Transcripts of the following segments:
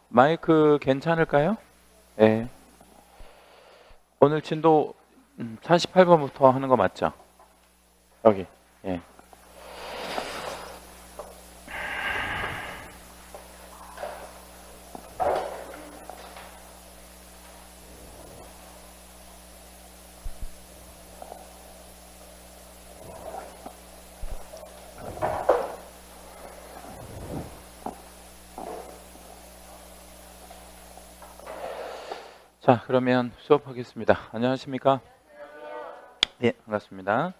마이크 괜찮을까요? 네. 오늘 진도 48번부터 하는 거 맞죠? 여기. 예. 자, 그러면 수업하겠습니다. 안녕하십니까? 예, 반갑습니다.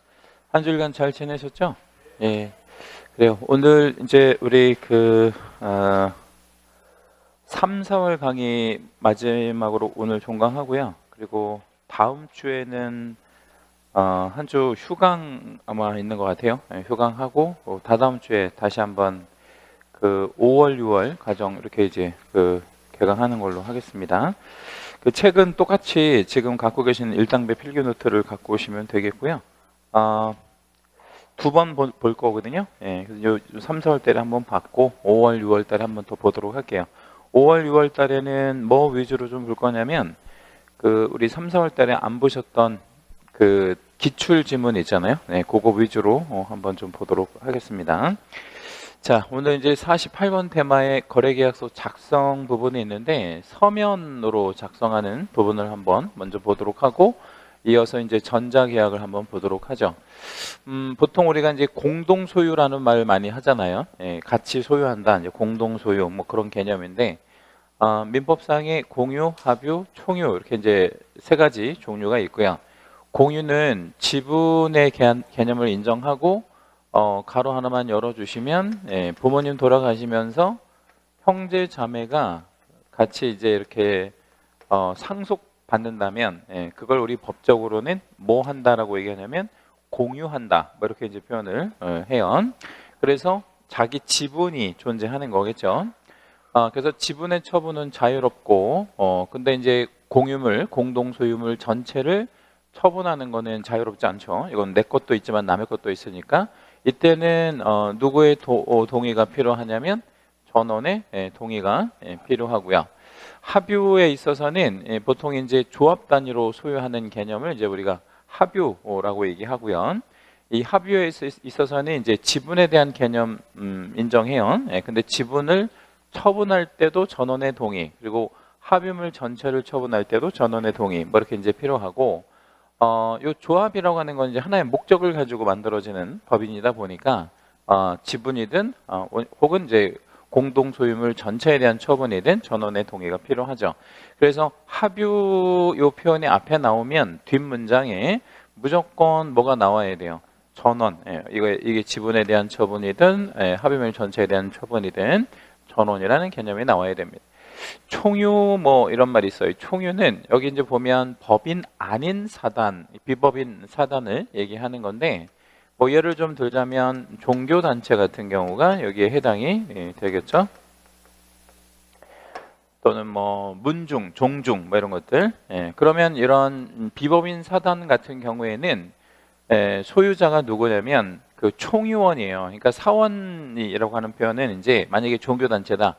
한 주일간 잘 지내셨죠? 예. 그래요. 오늘 이제 우리 3, 4월 강의 마지막으로 오늘 종강하고요. 그리고 다음 주에는 한 주 휴강 아마 있는 것 같아요. 예, 휴강하고 다다음 주에 다시 한번 5월, 6월 과정 이렇게 이제 개강하는 걸로 하겠습니다. 그 책은 똑같이 지금 갖고 계신 일당배 필기 노트를 갖고 오시면 되겠고요. 2번 볼 거거든요. 예, 그래서 3, 4월 달에 한번 받고 5월, 6월 달에 한번 더 보도록 할게요. 5월, 6월 달에는 뭐 위주로 좀 볼 거냐면 우리 3, 4월 달에 안 보셨던 기출 지문 있잖아요. 네, 그거 위주로 한번 좀 보도록 하겠습니다. 자, 오늘 이제 48번 테마의 거래계약서 작성 부분이 있는데 서면으로 작성하는 부분을 한번 먼저 보도록 하고 이어서 이제 전자계약을 한번 보도록 하죠. 보통 우리가 이제 공동소유라는 말 많이 하잖아요. 예, 같이 소유한다, 이제 공동소유 뭐 그런 개념인데 민법상의 공유, 합유, 총유 이렇게 이제 세 가지 종류가 있고요. 공유는 지분의 개념을 인정하고 가로 하나만 열어주시면 예, 부모님 돌아가시면서 형제 자매가 같이 이제 이렇게 상속받는다면 예, 그걸 우리 법적으로는 뭐 한다라고 얘기하냐면 공유한다 뭐 이렇게 이제 표현을 해요. 그래서 자기 지분이 존재하는 거겠죠. 그래서 지분의 처분은 자유롭고 근데 이제 공유물, 공동소유물 전체를 처분하는 거는 자유롭지 않죠. 이건 내 것도 있지만 남의 것도 있으니까 이때는 누구의 동의가 필요하냐면 전원의 동의가 필요하고요. 합유에 있어서는 보통 이제 조합 단위로 소유하는 개념을 이제 우리가 합유라고 얘기하고요. 이 합유에 있어서는 이제 지분에 대한 개념 인정해요. 근데 지분을 처분할 때도 전원의 동의, 그리고 합유물 전체를 처분할 때도 전원의 동의, 뭐 이렇게 이제 필요하고, 요 조합이라고 하는 건 이제 하나의 목적을 가지고 만들어지는 법인이다 보니까, 지분이든, 혹은 이제 공동 소유물 전체에 대한 처분이든 전원의 동의가 필요하죠. 그래서 합유 요 표현이 앞에 나오면 뒷문장에 무조건 뭐가 나와야 돼요? 전원. 예, 이게 지분에 대한 처분이든, 합유물 전체에 대한 처분이든, 전원이라는 개념이 나와야 됩니다. 총유 뭐 이런 말이 있어요. 총유는 여기 이제 보면 법인 아닌 사단, 비법인 사단을 얘기하는 건데 뭐 예를 좀 들자면 종교 단체 같은 경우가 여기에 해당이 되겠죠. 또는 뭐 문중, 종중 뭐 이런 것들. 그러면 이런 비법인 사단 같은 경우에는 소유자가 누구냐면 총유원이에요. 그러니까 사원이라고 하는 표현은 이제 만약에 종교단체다,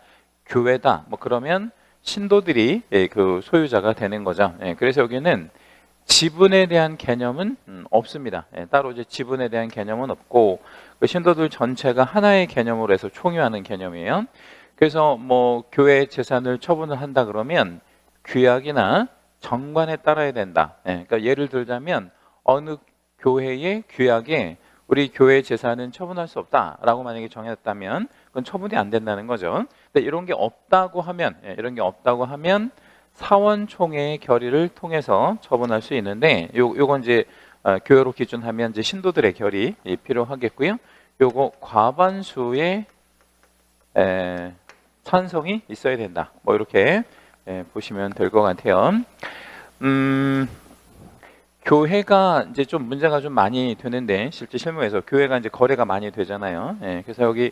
교회다, 뭐 그러면 신도들이 그 소유자가 되는 거죠. 그래서 여기는 지분에 대한 개념은 없습니다. 따로 이제 지분에 대한 개념은 없고 그 신도들 전체가 하나의 개념으로 해서 총유하는 개념이에요. 그래서 뭐 교회 재산을 처분을 한다 그러면 규약이나 정관에 따라야 된다. 그러니까 예를 들자면 어느 교회의 규약에 우리 교회 재산은 처분할 수 없다라고 만약에 정했다면 그건 처분이 안 된다는 거죠. 근데 이런 게 없다고 하면 사원총회의 결의를 통해서 처분할 수 있는데 요건 이제 교회로 기준하면 이제 신도들의 결의 필요하겠고요. 요거 과반수의 찬성이 있어야 된다. 뭐 이렇게 보시면 될 것 같아요. 교회가 이제 좀 문제가 좀 많이 되는데 실제 실무에서 교회가 이제 거래가 많이 되잖아요. 그래서 여기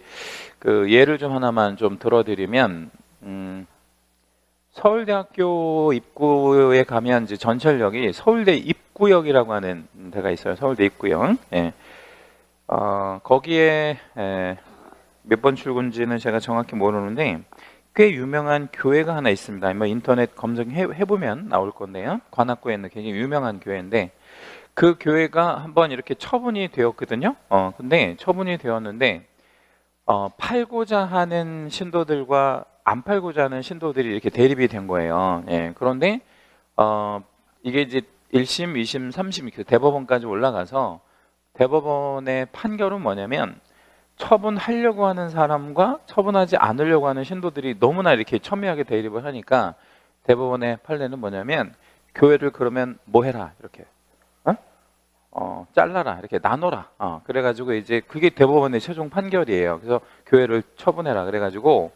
예를 좀 하나만 좀 들어드리면 서울대학교 입구에 가면 이제 전철역이 서울대 입구역이라고 하는 데가 있어요. 서울대 입구역. 거기에 몇 번 출근지는 제가 정확히 모르는데 꽤 유명한 교회가 하나 있습니다. 뭐 인터넷 검색해보면 나올 건데요. 관악구에 있는 굉장히 유명한 교회인데 그 교회가 한번 이렇게 처분이 되었거든요. 근데 처분이 되었는데 팔고자 하는 신도들과 안 팔고자 하는 신도들이 이렇게 대립이 된 거예요. 예, 그런데 이게 이제 1심, 2심, 3심 그 대법원까지 올라가서 대법원의 판결은 뭐냐면 처분하려고 하는 사람과 처분하지 않으려고 하는 신도들이 너무나 이렇게 첨예하게 대립을 하니까 대법원의 판례는 뭐냐면 교회를 그러면 뭐 해라 이렇게 잘라라 이렇게 나눠라 그래가지고 이제 그게 대법원의 최종 판결이에요. 그래서 교회를 처분해라 그래가지고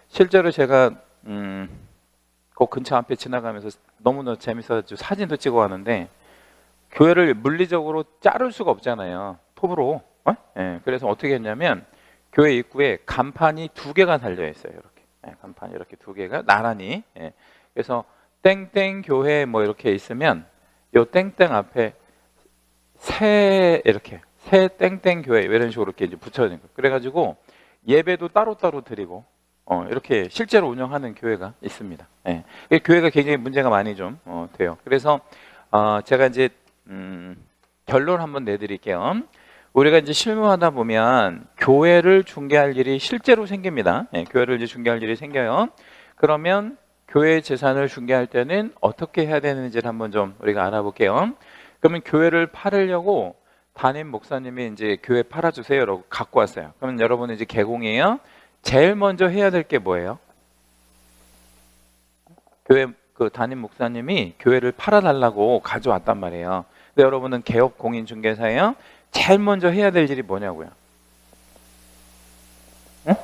실제로 제가 그 근처 앞에 지나가면서 너무나 재밌어가지고 사진도 찍어 왔는데 교회를 물리적으로 자를 수가 없잖아요. 톱으로. 예, 그래서 어떻게 했냐면 교회 입구에 간판이 2개가 달려 있어요. 이렇게 간판이 이렇게 2개가 나란히. 예, 그래서 땡땡 교회 뭐 이렇게 있으면 요 땡땡 앞에 새 땡땡 교회 이런 식으로 이렇게 이제 붙여진 거예요. 그래가지고 예배도 따로따로 드리고 이렇게 실제로 운영하는 교회가 있습니다. 예, 교회가 굉장히 문제가 많이 좀 돼요. 그래서 제가 이제 결론 한번 내드릴게요. 우리가 이제 실무하다 보면 교회를 중개할 일이 실제로 생깁니다. 예, 교회를 이제 중개할 일이 생겨요. 그러면 교회 재산을 중개할 때는 어떻게 해야 되는지를 한번 좀 우리가 알아볼게요. 그러면 교회를 팔으려고 담임 목사님이 이제 교회 팔아주세요라고 갖고 왔어요. 그러면 여러분은 이제 개공이에요. 제일 먼저 해야 될 게 뭐예요? 교회 그 담임 목사님이 교회를 팔아달라고 가져왔단 말이에요. 근데 여러분은 개업 공인중개사예요. 제일 먼저 해야 될 일이 뭐냐고요? 응?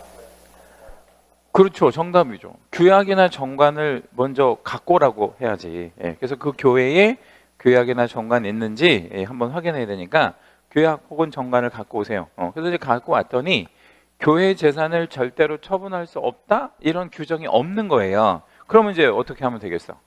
그렇죠. 정답이죠. 규약이나 정관을 먼저 갖고 오라고 해야지. 예, 그래서 그 교회에 규약이나 정관이 있는지 한번 확인해야 되니까 규약 혹은 정관을 갖고 오세요. 그래서 이제 갖고 왔더니 교회 재산을 절대로 처분할 수 없다? 이런 규정이 없는 거예요. 그러면 이제 어떻게 하면 되겠어?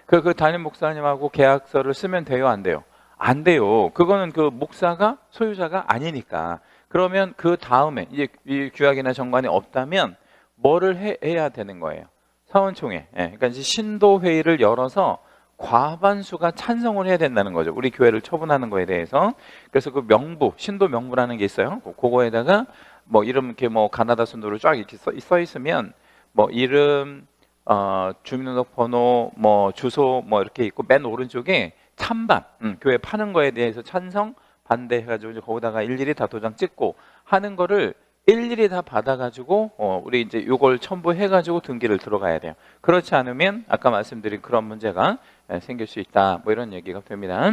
그 담임 목사님하고 계약서를 쓰면 돼요? 안 돼요? 안 돼요. 그거는 그 목사가 소유자가 아니니까. 그러면 그 다음에 이제 이 규약이나 정관이 없다면 뭐를 해야 되는 거예요? 사원총회. 그러니까 이제 신도회의를 열어서 과반수가 찬성을 해야 된다는 거죠. 우리 교회를 처분하는 거에 대해서. 그래서 그 명부, 신도 명부라는 게 있어요. 그거에다가 뭐 이름 이렇게 뭐 가나다 순으로 쫙 이렇게 써 있으면 뭐 이름, 주민등록번호, 뭐 주소 뭐 이렇게 있고 맨 오른쪽에 찬반, 교회 파는 거에 대해서 찬성, 반대해가지고 이제 거기다가 일일이 다 도장 찍고 하는 거를 일일이 다 받아가지고 우리 이제 요걸 첨부해가지고 등기를 들어가야 돼요. 그렇지 않으면 아까 말씀드린 그런 문제가 생길 수 있다. 뭐 이런 얘기가 됩니다.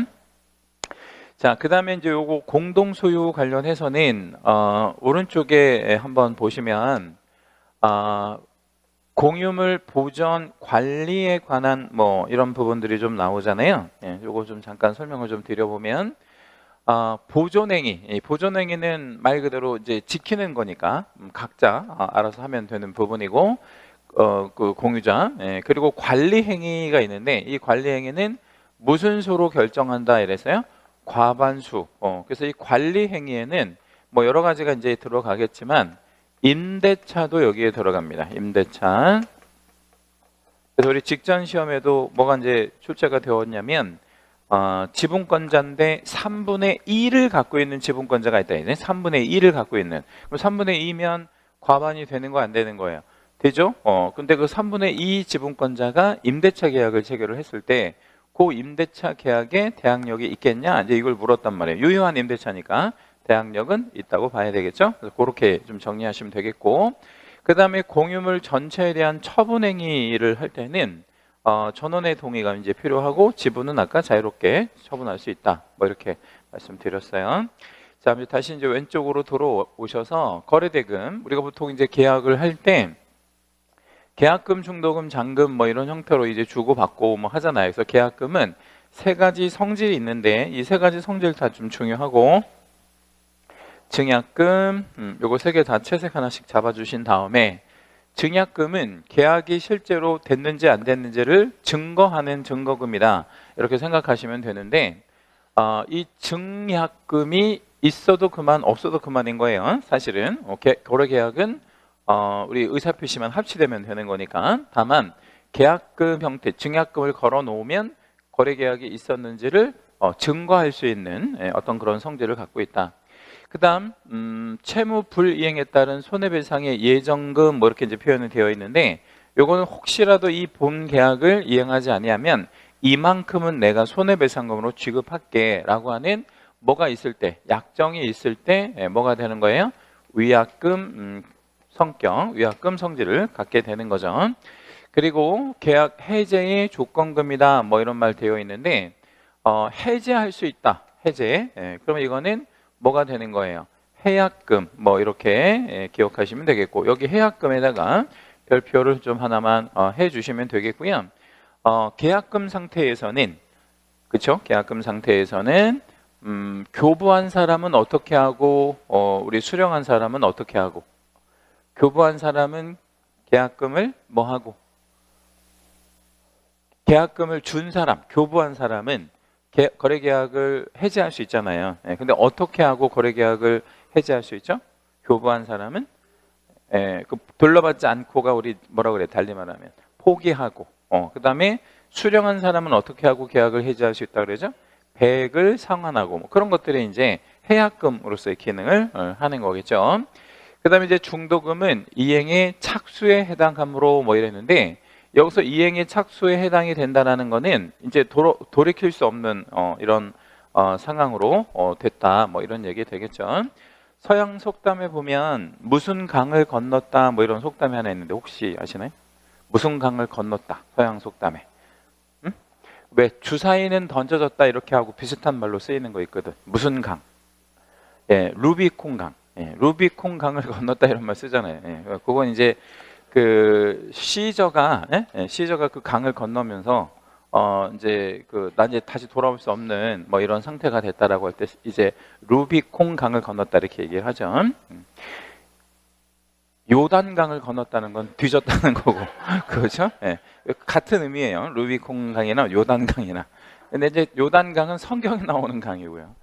자, 그 다음에 이제 요거 공동소유 관련해서는 오른쪽에 한번 보시면 공유물 보전 관리에 관한 뭐 이런 부분들이 좀 나오잖아요. 예, 요거 좀 잠깐 설명을 좀 드려보면 보존행위, 보존행위는 말 그대로 이제 지키는 거니까 각자 알아서 하면 되는 부분이고 그 공유자, 그리고 관리행위가 있는데 이 관리행위는 무슨 수로 결정한다 이래서요? 과반수. 그래서 이 관리행위에는 뭐 여러 가지가 이제 들어가겠지만 임대차도 여기에 들어갑니다. 임대차. 그래서 우리 직전 시험에도 뭐가 이제 출제가 되었냐면 지분권자인데 3분의 2를 갖고 있는 지분권자가 있다. 3분의 2를 갖고 있는. 그럼 3분의 2면 과반이 되는 거 안 되는 거예요? 되죠? 근데 그 3분의 2 지분권자가 임대차 계약을 체결을 했을 때 그 임대차 계약에 대항력이 있겠냐? 이제 이걸 물었단 말이에요. 유효한 임대차니까 대항력은 있다고 봐야 되겠죠? 그래서 그렇게 좀 정리하시면 되겠고, 그 다음에 공유물 전체에 대한 처분행위를 할 때는 전원의 동의가 이제 필요하고 지분은 아까 자유롭게 처분할 수 있다. 뭐 이렇게 말씀드렸어요. 자, 다시 이제 왼쪽으로 돌아오셔서 거래대금. 우리가 보통 이제 계약을 할 때 계약금, 중도금, 잔금 뭐 이런 형태로 이제 주고받고 뭐 하잖아요. 그래서 계약금은 3가지 성질이 있는데 이 3가지 성질 다 좀 중요하고 증약금, 요거 3개 다 채색 하나씩 잡아주신 다음에 증약금은 계약이 실제로 됐는지 안 됐는지를 증거하는 증거금이다. 이렇게 생각하시면 되는데 이 증약금이 있어도 그만 없어도 그만인 거예요. 사실은 거래 계약은 우리 의사표시만 합치되면 되는 거니까. 다만 계약금 형태, 증약금을 걸어 놓으면 거래계약이 있었는지를 증거할 수 있는 어떤 그런 성질을 갖고 있다. 그 다음 채무 불이행에 따른 손해배상의 예정금 뭐 이렇게 이제 표현이 되어 있는데, 요거는 혹시라도 이 본 계약을 이행하지 아니하면 이만큼은 내가 손해배상금으로 지급할게 라고 하는 뭐가 있을 때, 약정이 있을 때 뭐가 되는 거예요? 위약금 성격, 위약금 성질을 갖게 되는 거죠. 그리고 계약 해제의 조건금이다 뭐 이런 말 되어 있는데, 해제할 수 있다. 해제. 그러면 이거는 뭐가 되는 거예요? 해약금 뭐 이렇게 기억하시면 되겠고, 여기 해약금에다가 별표를 좀 하나만 해주시면 되겠고요. 계약금 상태에서는, 그렇죠? 계약금 상태에서는 교부한 사람은 어떻게 하고 우리 수령한 사람은 어떻게 하고, 교부한 사람은 계약금을 뭐 하고, 계약금을 준 사람, 교부한 사람은 거래계약을 해지할 수 있잖아요. 근데 어떻게 하고 거래계약을 해지할 수 있죠? 교부한 사람은 그 돌려받지 않고가 우리 뭐라 그래? 달리 말하면 포기하고, 그 다음에 수령한 사람은 어떻게 하고 계약을 해지할 수 있다 그러죠? 배액을 상환하고 뭐 그런 것들이 이제 해약금으로서의 기능을 하는 거겠죠. 그 다음에 이제 중도금은 이행의 착수에 해당하므로 뭐 이랬는데, 여기서 이행의 착수에 해당이 된다는 거는 이제 돌이킬 수 없는 이런 상황으로 됐다 뭐 이런 얘기 되겠죠. 서양 속담에 보면 무슨 강을 건넜다 뭐 이런 속담이 하나 있는데 혹시 아시나요? 무슨 강을 건넜다, 서양 속담에. 응? 왜 주사위는 던져졌다 이렇게 하고 비슷한 말로 쓰이는 거 있거든. 무슨 강? 루비콘 강. 루비콘 강을 건넜다 이런 말 쓰잖아요. 그건 이제 그 시저가 그 강을 건너면서 이제 난 이제 다시 돌아올 수 없는 뭐 이런 상태가 됐다라고 할 때 이제 루비콘 강을 건넜다 이렇게 얘기를 하죠. 요단강을 건넜다는 건 뒤졌다는 거고, 그렇죠? 같은 의미예요. 루비콘 강이나 요단강이나. 근데 이제 요단강은 성경에 나오는 강이고요.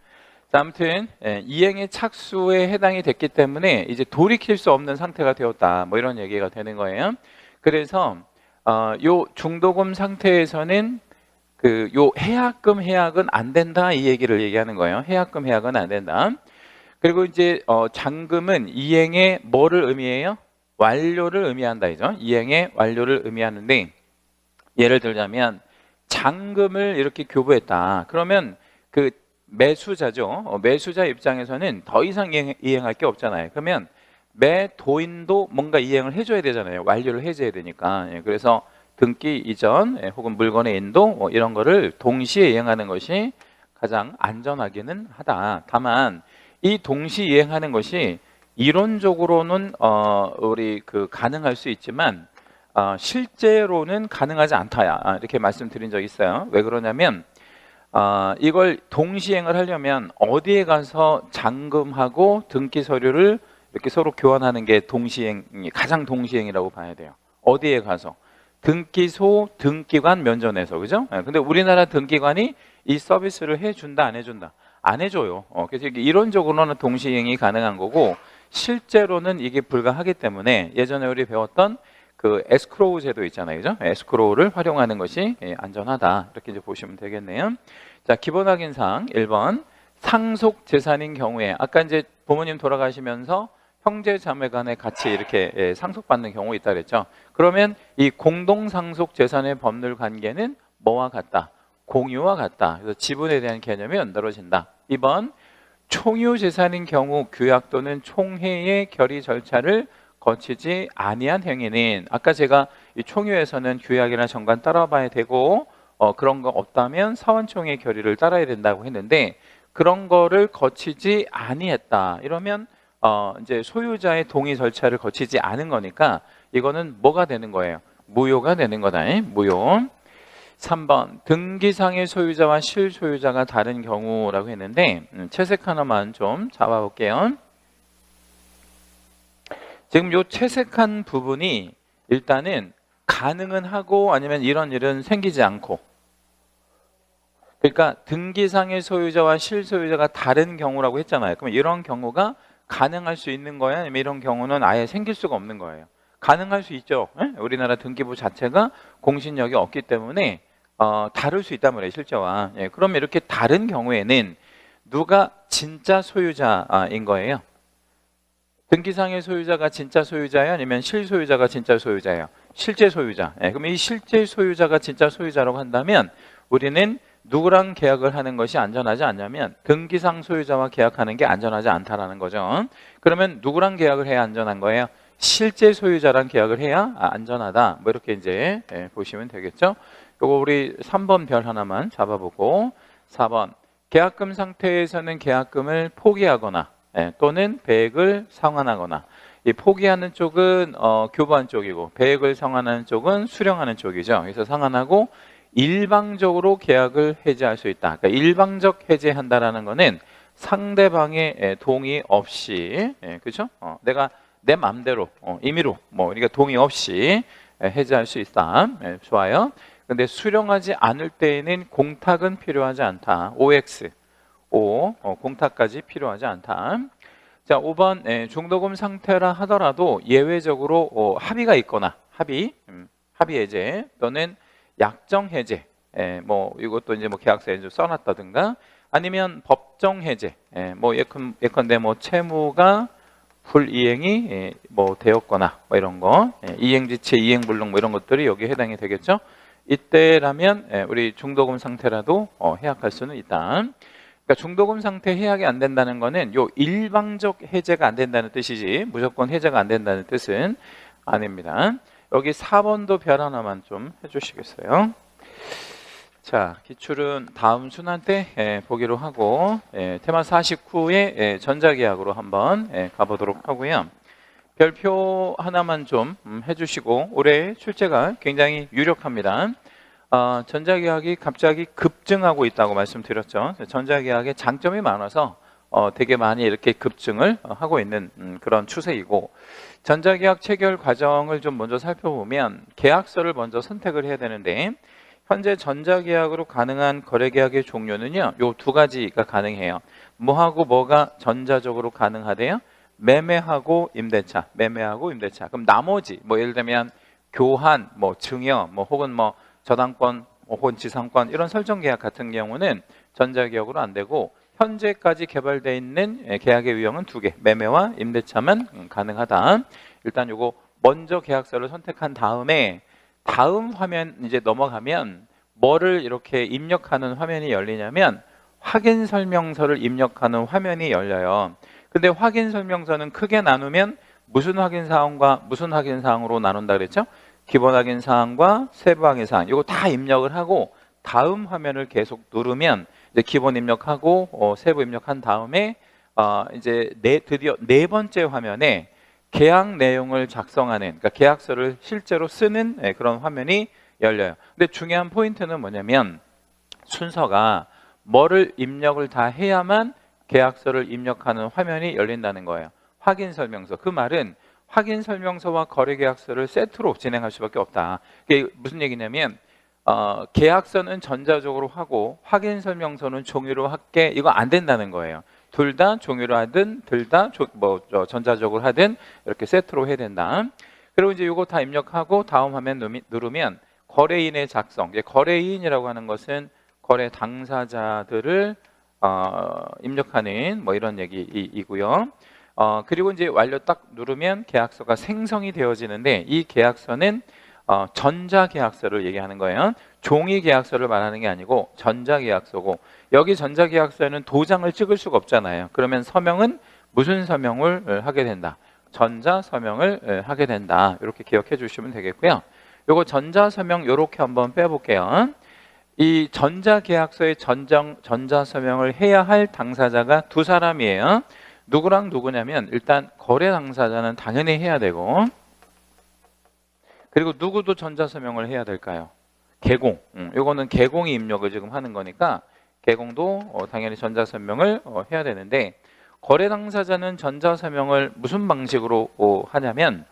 자, 아무튼 이행의 착수에 해당이 됐기 때문에 이제 돌이킬 수 없는 상태가 되었다 뭐 이런 얘기가 되는 거예요. 그래서 요 중도금 상태에서는 요 해약은 안 된다 이 얘기를 얘기하는 거예요. 해약은 안 된다. 그리고 이제 잔금은 이행의 뭐를 의미해요? 완료를 의미한다 이죠. 이행의 완료를 의미하는데, 예를 들자면 잔금을 이렇게 교부했다. 그러면 그 매수자죠. 매수자 입장에서는 더 이상 이행할 게 없잖아요. 그러면 매도인도 뭔가 이행을 해줘야 되잖아요. 완료를 해줘야 되니까. 그래서 등기 이전 혹은 물건의 인도 뭐 이런 거를 동시에 이행하는 것이 가장 안전하기는 하다. 다만 이 동시 이행하는 것이 이론적으로는 우리 가능할 수 있지만 실제로는 가능하지 않다 이렇게 말씀드린 적이 있어요. 왜 그러냐면 이걸 동시행을 하려면 어디에 가서 잔금하고 등기 서류를 이렇게 서로 교환하는 게 가장 동시행이라고 봐야 돼요. 어디에 가서? 등기소, 등기관 면전에서, 그죠? 근데 우리나라 등기관이 이 서비스를 해준다, 안 해준다? 안 해줘요. 그래서 이론적으로는 동시행이 가능한 거고, 실제로는 이게 불가하기 때문에 예전에 우리 배웠던 그 에스크로우 제도 있잖아요, 그죠? 에스크로우를 활용하는 것이 안전하다 이렇게 이제 보시면 되겠네요. 자, 기본 확인사항 1번 상속 재산인 경우에, 아까 이제 부모님 돌아가시면서 형제 자매 간에 같이 이렇게 상속받는 경우 있다 그랬죠. 그러면 이 공동 상속 재산의 법률 관계는 뭐와 같다? 공유와 같다. 그래서 지분에 대한 개념이 연달아진다. 2번 총유 재산인 경우 규약 또는 총회의 결의 절차를 거치지 아니한 행위는, 아까 제가 이 총유에서는 규약이나 정관 따라봐야 되고 그런 거 없다면 사원총회 결의를 따라야 된다고 했는데, 그런 거를 거치지 아니했다 이러면 이제 소유자의 동의 절차를 거치지 않은 거니까 이거는 뭐가 되는 거예요? 무효가 되는 거다. 무효. 3번 등기상의 소유자와 실소유자가 다른 경우라고 했는데 채색 하나만 좀 잡아볼게요. 지금 요 채색한 부분이 일단은 가능은 하고 아니면 이런 일은 생기지 않고, 그러니까 등기상의 소유자와 실소유자가 다른 경우라고 했잖아요. 그럼 이런 경우가 가능할 수 있는 거야? 아니면 이런 경우는 아예 생길 수가 없는 거예요? 가능할 수 있죠. 예? 우리나라 등기부 자체가 공신력이 없기 때문에 다를 수 있단 말이에요, 실제와. 예, 그러면 이렇게 다른 경우에는 누가 진짜 소유자인 거예요? 등기상의 소유자가 진짜 소유자예요? 아니면 실소유자가 진짜 소유자예요? 실제 소유자. 예, 그럼 이 실제 소유자가 진짜 소유자라고 한다면 우리는 누구랑 계약을 하는 것이 안전하지 않냐면 등기상 소유자와 계약하는 게 안전하지 않다라는 거죠. 그러면 누구랑 계약을 해야 안전한 거예요? 실제 소유자랑 계약을 해야 안전하다. 뭐 이렇게 이제 보시면 되겠죠. 요거 우리 3번 별 하나만 잡아보고 4번 계약금 상태에서는 계약금을 포기하거나 또는 배액을 상환하거나 이 포기하는 쪽은 교부한 쪽이고 배액을 상환하는 쪽은 수령하는 쪽이죠. 그래서 상환하고 일방적으로 계약을 해지할 수 있다. 그러니까 일방적 해지한다라는 거는 상대방의 동의 없이 그렇죠? 내가 내 마음대로 임의로 그러니까 동의 없이 해지할 수 있다. 좋아요. 근데 수령하지 않을 때에는 공탁은 필요하지 않다. OX 공탁까지 필요하지 않다. 자, 5번 중도금 상태라 하더라도 예외적으로 합의가 있거나 합의 해제 또는 약정 해제 이것도 이제 계약서에 좀 써놨다든가 아니면 법정 해제 예컨대 채무가 불이행이 되었거나 되었거나 이런 거 이행지체 이행불능 이런 것들이 여기에 해당이 되겠죠. 이때라면 우리 중도금 상태라도 해약할 수는 있다. 그러니까 중도금 상태 해약이 안 된다는 거는 요 일방적 해제가 안 된다는 뜻이지 무조건 해제가 안 된다는 뜻은 아닙니다. 여기 4번도 별 하나만 좀 해주시겠어요? 자, 기출은 다음 순환 때 보기로 하고 테마 49의 전자계약으로 한번 가보도록 하고요. 별표 하나만 좀 해주시고 올해 출제가 굉장히 유력합니다. 전자계약이 갑자기 급증하고 있다고 말씀드렸죠. 전자계약의 장점이 많아서 되게 많이 이렇게 급증을 하고 있는 그런 추세이고 전자계약 체결 과정을 좀 먼저 살펴보면 계약서를 먼저 선택을 해야 되는데 현재 전자계약으로 가능한 거래계약의 종류는요. 요 두 가지가 가능해요. 뭐하고 뭐가 전자적으로 가능하대요? 매매하고 임대차, 매매하고 임대차. 그럼 나머지 예를 들면 교환, 증여, 혹은 저당권, 혹은 지상권 이런 설정 계약 같은 경우는 전자계약으로 안 되고 현재까지 개발되어 있는 계약의 유형은 두 개, 매매와 임대차만 가능하다. 일단 요거 먼저 계약서를 선택한 다음에 다음 화면 이제 넘어가면 뭐를 이렇게 입력하는 화면이 열리냐면 확인 설명서를 입력하는 화면이 열려요. 근데 확인 설명서는 크게 나누면 무슨 확인 사항과 무슨 확인 사항으로 나눈다 그랬죠? 기본 확인 사항과 세부 확인 사항 이거 다 입력을 하고 다음 화면을 계속 누르면 이제 기본 입력하고 세부 입력한 다음에 이제 드디어 네 번째 화면에 계약 내용을 작성하는 그러니까 계약서를 실제로 쓰는 그런 화면이 열려요. 근데 중요한 포인트는 뭐냐면 순서가 뭐를 입력을 다 해야만 계약서를 입력하는 화면이 열린다는 거예요. 확인 설명서. 그 말은 확인 설명서와 거래 계약서를 세트로 진행할 수밖에 없다. 이게 무슨 얘기냐면 계약서는 전자적으로 하고 확인 설명서는 종이로 할게 이거 안 된다는 거예요. 둘 다 종이로 하든 둘 다 전자적으로 하든 이렇게 세트로 해야 된다. 그리고 이제 이거 다 입력하고 다음 화면 누르면 거래인의 작성. 거래인이라고 하는 것은 거래 당사자들을 입력하는 이런 얘기이고요. 그리고 이제 완료 딱 누르면 계약서가 생성이 되어지는데 이 계약서는 전자계약서를 얘기하는 거예요. 종이 계약서를 말하는 게 아니고 전자계약서고 여기 전자계약서에는 도장을 찍을 수가 없잖아요. 그러면 서명은 무슨 서명을 하게 된다? 전자서명을 하게 된다. 이렇게 기억해 주시면 되겠고요. 요거 전자서명 이렇게 한번 빼볼게요. 이 전자계약서의 전자서명을 해야 할 당사자가 두 사람이에요. 누구랑 누구냐면 일단 거래 당사자는 당연히 해야 되고 그리고 누구도 전자서명을 해야 될까요? 개공. 이거는 개공이 입력을 지금 하는 거니까 개공도 당연히 전자서명을 해야 되는데 거래 당사자는 전자서명을 무슨 방식으로 하냐면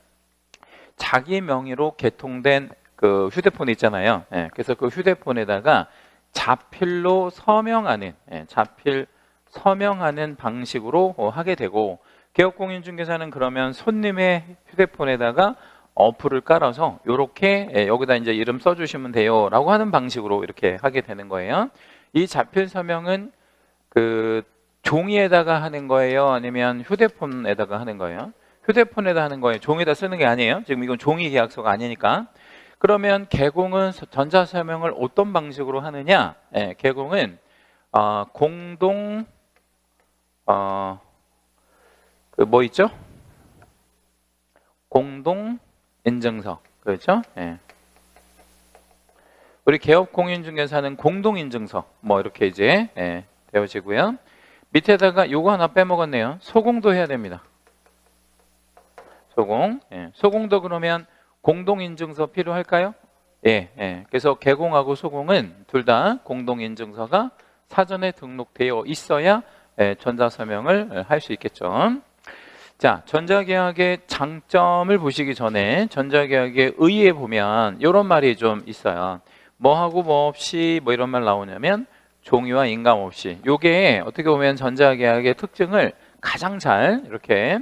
자기 명의로 개통된 그 휴대폰 있잖아요. 그래서 그 휴대폰에다가 자필로 서명하는 자필 서명하는 방식으로 하게 되고 개업공인중개사는 그러면 손님의 휴대폰에다가 어플을 깔아서 이렇게 여기다 이제 이름 써주시면 돼요 라고 하는 방식으로 이렇게 하게 되는 거예요. 이 자필 서명은 그 종이에다가 하는 거예요? 아니면 휴대폰에다가 하는 거예요? 휴대폰에다 하는 거예요. 종이에다 쓰는 게 아니에요. 지금 이건 종이 계약서가 아니니까. 그러면 개공은 전자서명을 어떤 방식으로 하느냐? 개공은 공동 그 뭐 있죠? 공동 인증서. 그렇죠? 우리 개업공인중개사는 공동인증서 뭐 이렇게 이제 되어지고요. 밑에다가 요거 하나 빼먹었네요. 소공도 해야 됩니다. 소공. 소공도 그러면 공동인증서 필요할까요? 그래서 개공하고 소공은 둘 다 공동인증서가 사전에 등록되어 있어야 전자서명을 할 수 있겠죠. 자, 전자계약의 장점을 보시기 전에 전자계약의 의의에 보면 이런 말이 좀 있어요. 뭐하고 뭐 없이 뭐 이런 말 나오냐면 종이와 인감 없이. 요게 어떻게 보면 전자계약의 특징을 가장 잘 이렇게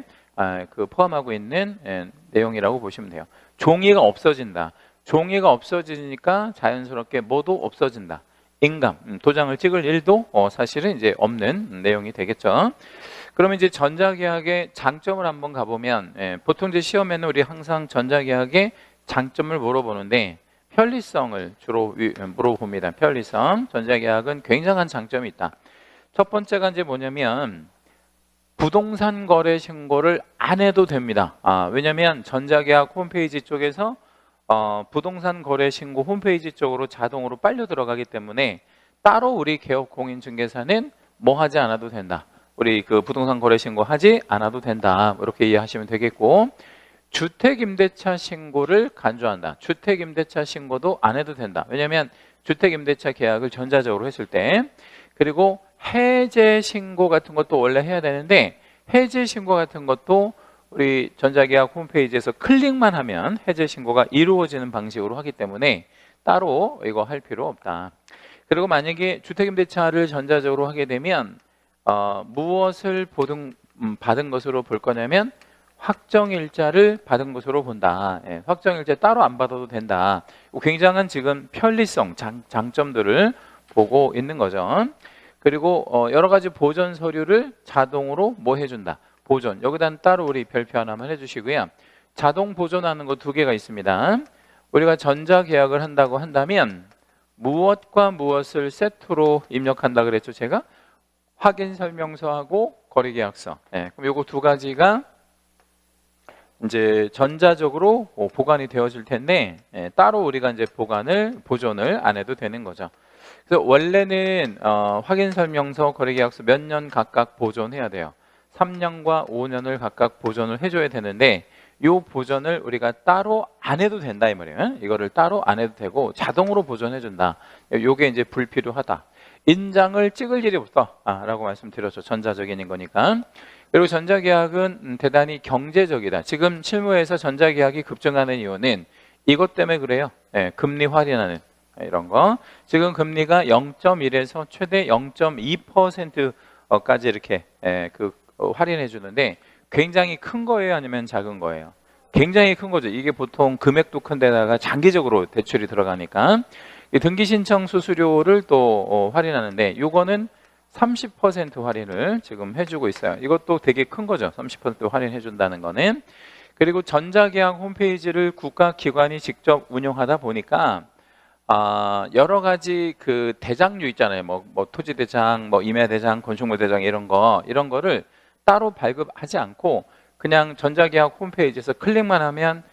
포함하고 있는 내용이라고 보시면 돼요. 종이가 없어진다. 종이가 없어지니까 자연스럽게 뭐도 없어진다. 인감, 도장을 찍을 일도 사실은 이제 없는 내용이 되겠죠. 그러면 이제 전자계약의 장점을 한번 가보면 보통 이제 시험에는 우리 항상 전자계약의 장점을 물어보는데 편리성을 주로 물어봅니다. 편리성. 전자계약은 굉장한 장점이 있다. 첫 번째가 이제 뭐냐면 부동산 거래 신고를 안 해도 됩니다. 왜냐하면 전자계약 홈페이지 쪽에서 부동산 거래 신고 홈페이지 쪽으로 자동으로 빨려 들어가기 때문에 따로 우리 개업공인중개사는 뭐 하지 않아도 된다. 우리 그 부동산 거래 신고 하지 않아도 된다. 이렇게 이해하시면 되겠고, 주택임대차 신고를 간주한다. 주택임대차 신고도 안 해도 된다. 왜냐하면 주택임대차 계약을 전자적으로 했을 때. 그리고 해제 신고 같은 것도 원래 해야 되는데 해제 신고 같은 것도 우리 전자계약 홈페이지에서 클릭만 하면 해제 신고가 이루어지는 방식으로 하기 때문에 따로 이거 할 필요 없다. 그리고 만약에 주택임대차를 전자적으로 하게 되면 무엇을 받은 것으로 볼 거냐면 확정일자를 받은 것으로 본다. 확정일자 따로 안 받아도 된다. 굉장한 지금 편리성, 장점들을 보고 있는 거죠. 그리고 여러 가지 보존 서류를 자동으로 뭐 해준다. 보존. 여기다 따로 우리 별표 하나만 해주시고요. 자동 보존하는 거 두 개가 있습니다. 우리가 전자계약을 한다고 한다면 무엇과 무엇을 세트로 입력한다 그랬죠, 제가? 확인설명서하고 거래계약서. 그럼 요거 두 가지가 이제 전자적으로 보관이 되어질 텐데 따로 우리가 이제 보존을 안 해도 되는 거죠. 그래서 원래는 확인설명서, 거래계약서 몇 년 각각 보존해야 돼요. 3년과 5년을 각각 보존을 해줘야 되는데 요 보존을 우리가 따로 안 해도 된다 이 말이에요. 이거를 따로 안 해도 되고 자동으로 보존해준다. 요게 이제 불필요하다. 인장을 찍을 일이 없다 라고 말씀드렸죠. 전자적인 거니까. 그리고 전자계약은 대단히 경제적이다. 지금 실무에서 전자계약이 급증하는 이유는 이것 때문에 그래요. 금리 할인하는 이런 거. 지금 금리가 0.1에서 최대 0.2%까지 이렇게 할인해 주는데 굉장히 큰 거예요, 아니면 작은 거예요? 굉장히 큰 거죠. 이게 보통 금액도 큰 데다가 장기적으로 대출이 들어가니까 등기 신청 수수료를 또 할인하는데 요거는 30% 할인을 지금 해주고 있어요. 이것도 되게 큰 거죠. 30% 할인해 준다는 거는. 그리고 전자계약 홈페이지를 국가기관이 직접 운영하다 보니까 여러 가지 그 대장류 있잖아요. 뭐 토지대장, 뭐 임야대장, 건축물대장 이런 거를 따로 발급하지 않고 그냥 전자계약 홈페이지에서 클릭만 하면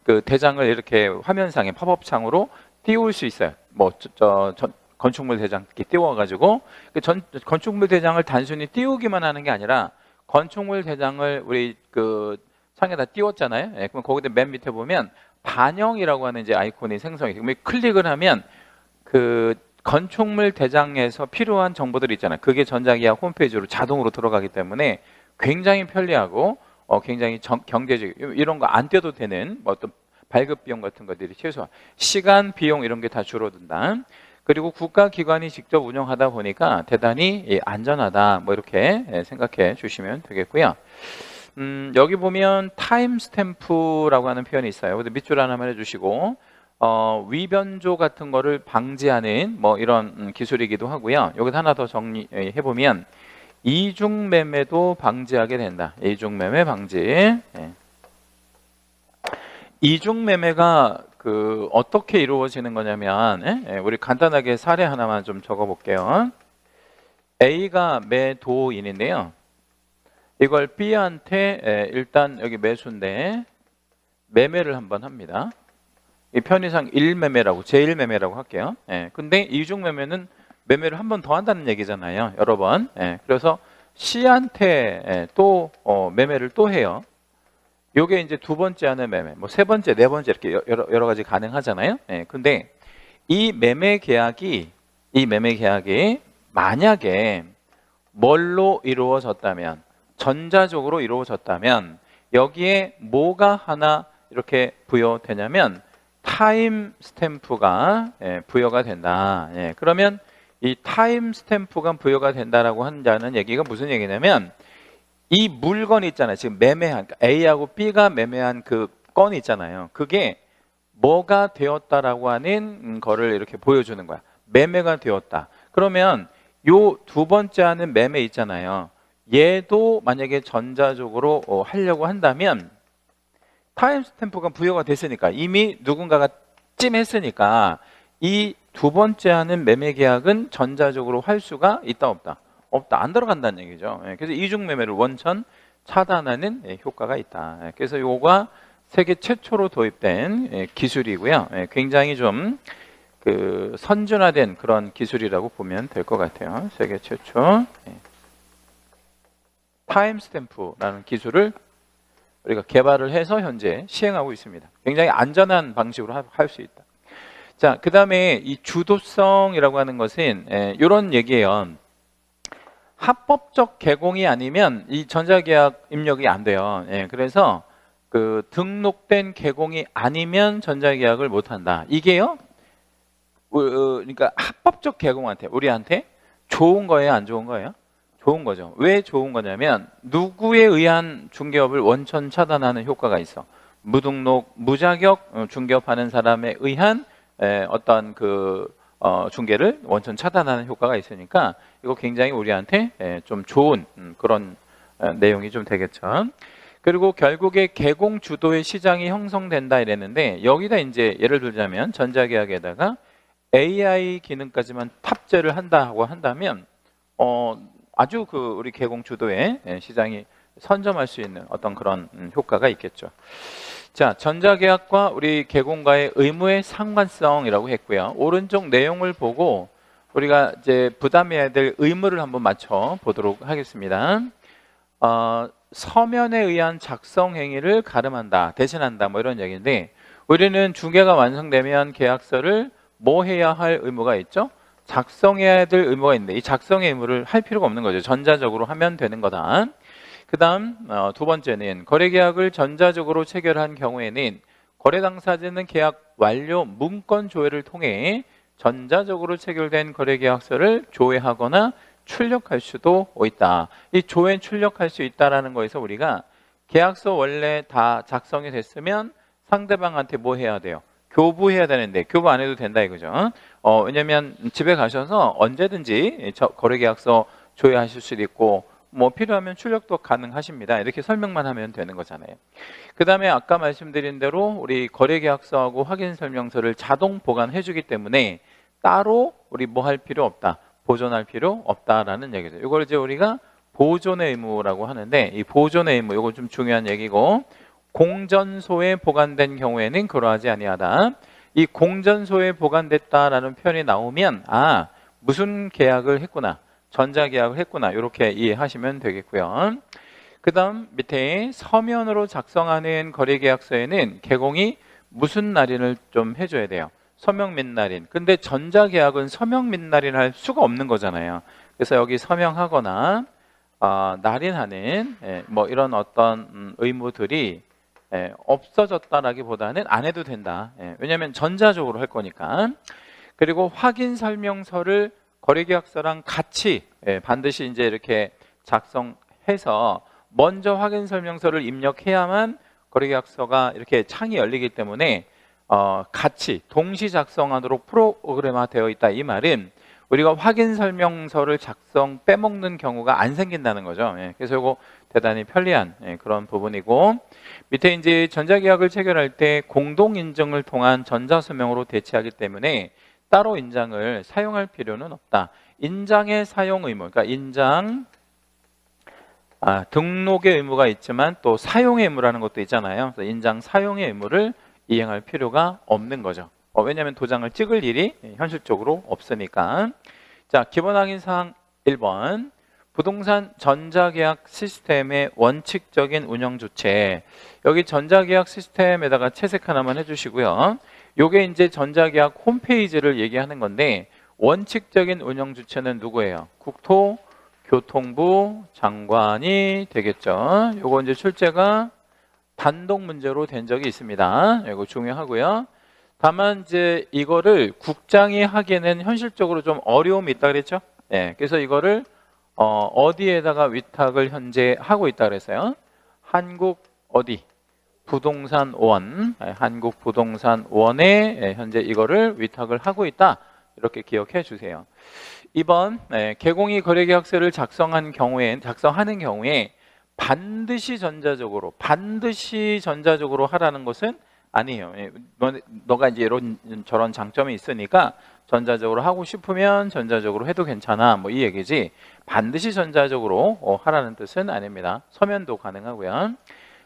그 대장을 이렇게 화면상에 팝업창으로 띄울 수 있어요. 뭐 건축물 대장 이렇게 띄워가지고 건축물 대장을 단순히 띄우기만 하는 게 아니라 건축물 대장을 우리 그 창에다 띄웠잖아요. 그럼 거기다 맨 밑에 보면 반영이라고 하는 이제 아이콘이 생성이 되고 클릭을 하면 그 건축물 대장에서 필요한 정보들이 있잖아요. 그게 전자계약 홈페이지로 자동으로 들어가기 때문에 굉장히 편리하고 굉장히 경제적 이런 거 안 떼도 되는 어떤 발급 비용 같은 것들이 최소화 시간 비용 이런 게 다 줄어든다. 그리고 국가기관이 직접 운영하다 보니까 대단히 안전하다. 뭐 이렇게 생각해 주시면 되겠고요. 여기 보면 타임 스탬프라고 하는 표현이 있어요. 근데 밑줄 하나만 해주시고 위변조 같은 거를 방지하는 뭐 이런 기술이기도 하고요. 여기서 하나 더 정리해 보면 이중매매도 방지하게 된다. 이중매매 방지. 예. 이중매매가 어떻게 이루어지는 거냐면 우리 간단하게 사례 하나만 좀 적어 볼게요. A가 매도인인데요. 이걸 B한테 일단 여기 매수인데 매매를 한번 합니다. 이 편의상 1매매라고 제1매매라고 할게요. 근데 이중매매는 매매를 한 번 더 한다는 얘기잖아요. 여러 번. 그래서 C한테 또 매매를 또 해요. 요게 이제 두 번째 하는 매매, 뭐 세 번째, 네 번째 이렇게 여러 가지 가능하잖아요. 근데 이 매매 계약이 만약에 뭘로 이루어졌다면, 전자적으로 이루어졌다면 여기에 뭐가 하나 이렇게 부여되냐면 타임 스탬프가 부여가 된다. 그러면 이 타임 스탬프가 부여가 된다라고 한다는 얘기가 무슨 얘기냐면 이 물건이 있잖아요. 지금 매매한 A하고 B가 매매한 그 건이 있잖아요. 그게 뭐가 되었다라고 하는 거를 이렇게 보여주는 거야. 매매가 되었다. 그러면 요 두 번째 하는 매매 있잖아요. 얘도 만약에 전자적으로 하려고 한다면 타임 스탬프가 부여가 됐으니까 이미 누군가가 찜했으니까 이 두 번째 하는 매매 계약은 전자적으로 할 수가 있다 없다? 없다. 안 들어간다는 얘기죠. 그래서 이중 매매를 원천 차단하는 효과가 있다. 그래서 요거가 세계 최초로 도입된 기술이고요. 굉장히 좀 선진화된 그런 기술이라고 보면 될 것 같아요. 세계 최초 타임 스탬프라는 기술을 우리가 개발을 해서 현재 시행하고 있습니다. 굉장히 안전한 방식으로 할 수 있다. 자, 그 다음에 이 주도성이라고 하는 것은 이런 얘기예요. 합법적 개공이 아니면 이 전자계약 입력이 안 돼요. 그래서 등록된 개공이 아니면 전자계약을 못 한다. 이게요. 그러니까 합법적 개공한테 우리한테 좋은 거예요, 안 좋은 거예요? 좋은 거죠. 왜 좋은 거냐면 누구에 의한 중개업을 원천 차단하는 효과가 있어. 무등록, 무자격 중개업하는 사람에 의한 어떤 중개를 원천 차단하는 효과가 있으니까 이거 굉장히 우리한테 좀 좋은 그런 내용이 좀 되겠죠. 그리고 결국에 개공 주도의 시장이 형성된다 이랬는데 여기다 이제 예를 들자면 전자계약에다가 AI 기능까지만 탑재를 한다고 한다면 아주 우리 개공 주도의 시장이 선점할 수 있는 어떤 그런 효과가 있겠죠. 자, 전자계약과 우리 개공과의 의무의 상관성이라고 했고요. 오른쪽 내용을 보고 우리가 이제 부담해야 될 의무를 한번 맞춰 보도록 하겠습니다. 서면에 의한 작성 행위를 가름한다, 대신한다, 뭐 이런 얘기인데 우리는 중개가 완성되면 계약서를 뭐 해야 할 의무가 있죠? 작성해야 될 의무가 있는데 이 작성의 의무를 할 필요가 없는 거죠. 전자적으로 하면 되는 거다. 그 다음 두 번째는 거래계약을 전자적으로 체결한 경우에는 거래 당사자는 계약 완료 문건 조회를 통해 전자적으로 체결된 거래계약서를 조회하거나 출력할 수도 있다. 이 조회 출력할 수 있다라는 거에서 우리가 계약서 원래 다 작성이 됐으면 상대방한테 뭐 해야 돼요? 교부해야 되는데 교부 안 해도 된다 이거죠. 왜냐면 집에 가셔서 언제든지 거래계약서 조회하실 수도 있고 뭐 필요하면 출력도 가능하십니다. 이렇게 설명만 하면 되는 거잖아요. 그 다음에 아까 말씀드린 대로 우리 거래계약서하고 확인설명서를 자동 보관해 주기 때문에 따로 우리 뭐 할 필요 없다. 보존할 필요 없다라는 얘기죠. 이걸 이제 우리가 보존의 의무라고 하는데 이 보존의 의무 이거 좀 중요한 얘기고 공전소에 보관된 경우에는 그러하지 아니하다. 이 공전소에 보관됐다라는 표현이 나오면 무슨 계약을 했구나. 전자계약을 했구나 이렇게 이해하시면 되겠고요. 그 다음 밑에 서면으로 작성하는 거래계약서에는 개공이 무슨 날인을 좀 해줘야 돼요. 서명 및 날인. 근데 전자계약은 서명 및 날인 할 수가 없는 거잖아요. 그래서 여기 서명하거나 날인하는 뭐 이런 어떤 의무들이 없어졌다라기보다는 안 해도 된다. 왜냐하면 전자적으로 할 거니까. 그리고 확인 설명서를 거래계약서랑 같이 반드시 이제 이렇게 작성해서 먼저 확인 설명서를 입력해야만 거래계약서가 이렇게 창이 열리기 때문에 같이 동시 작성하도록 프로그램화되어 있다. 이 말은 우리가 확인 설명서를 빼먹는 경우가 안 생긴다는 거죠. 그래서 이거 대단히 편리한 그런 부분이고, 밑에 이제 전자계약을 체결할 때 공동인증을 통한 전자서명으로 대체하기 때문에 따로 인장을 사용할 필요는 없다. 인장의 사용 의무, 그러니까 인장 등록의 의무가 있지만 또 사용의 의무라는 것도 있잖아요. 그래서 인장 사용의 의무를 이행할 필요가 없는 거죠. 왜냐하면 도장을 찍을 일이 현실적으로 없으니까. 자, 기본 확인사항 1번. 부동산 전자계약 시스템의 원칙적인 운영 주체. 여기 전자계약 시스템에다가 채색 하나만 해주시고요. 요게 이제 전자계약 홈페이지를 얘기하는 건데, 원칙적인 운영 주체는 누구예요? 국토교통부 장관이 되겠죠. 요거 이제 출제가 단독 문제로 된 적이 있습니다. 이거 중요하고요. 다만 이제 이거를 국장이 하기에는 현실적으로 좀 어려움이 있다 그랬죠. 그래서 이거를 어디에다가 위탁을 현재 하고 있다 그랬어요. 한국 어디? 부동산원, 한국부동산원에 현재 이거를 위탁을 하고 있다. 이렇게 기억해 주세요. 2번, 개공이 거래계약서를 작성하는 경우에 반드시 전자적으로 하라는 것은 아니에요. 너가 이제 이런 저런 장점이 있으니까 전자적으로 하고 싶으면 전자적으로 해도 괜찮아. 뭐 이 얘기지. 반드시 전자적으로 하라는 뜻은 아닙니다. 서면도 가능하고요.